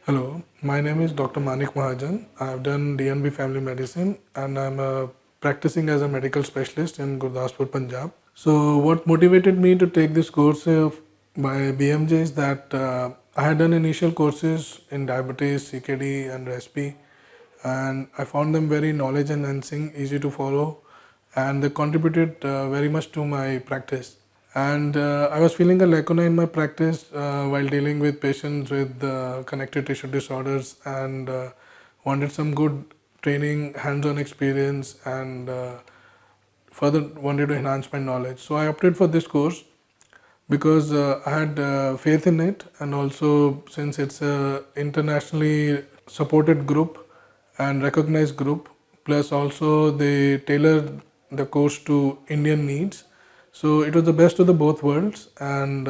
Hello, my name is Dr. Manik Mahajan. I've done DNB family medicine and I'm practicing as a medical specialist in Gurdaspur, Punjab. So, what motivated me to take this course by BMJ is that I had done initial courses in diabetes, CKD, and RESP, and I found them very knowledge enhancing, easy to follow, and they contributed very much to my practice. And I was feeling a lacuna in my practice while dealing with patients with connective tissue disorders and wanted some good training, hands-on experience, and further wanted to enhance my knowledge. So I opted for this course because I had faith in it, and also since it's a internationally supported group and recognized group, plus also they tailored the course to Indian needs. So it was the best of the both worlds, and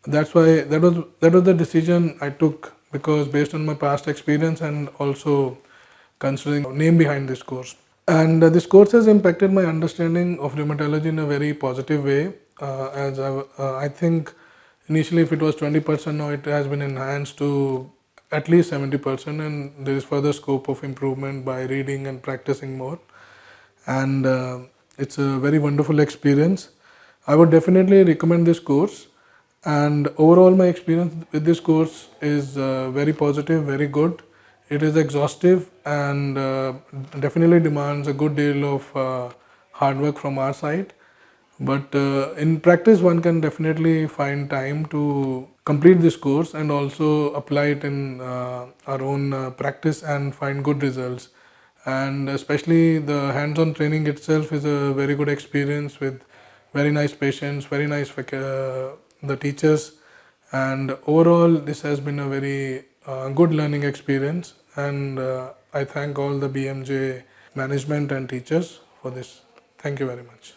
that's why that was the decision I took, because based on my past experience and also considering the name behind this course. And this course has impacted my understanding of rheumatology in a very positive way. As I think initially, if it was 20%, now it has been enhanced to at least 70%, and there is further scope of improvement by reading and practicing more. And it's a very wonderful experience. I would definitely recommend this course. And overall, my experience with this course is very positive, very good. It is exhaustive and definitely demands a good deal of hard work from our side. But in practice, one can definitely find time to complete this course and also apply it in our own practice and find good results. And especially the hands-on training itself is a very good experience with very nice patients, very nice the teachers, and overall this has been a very good learning experience. And I thank all the BMJ management and teachers for this. Thank you very much.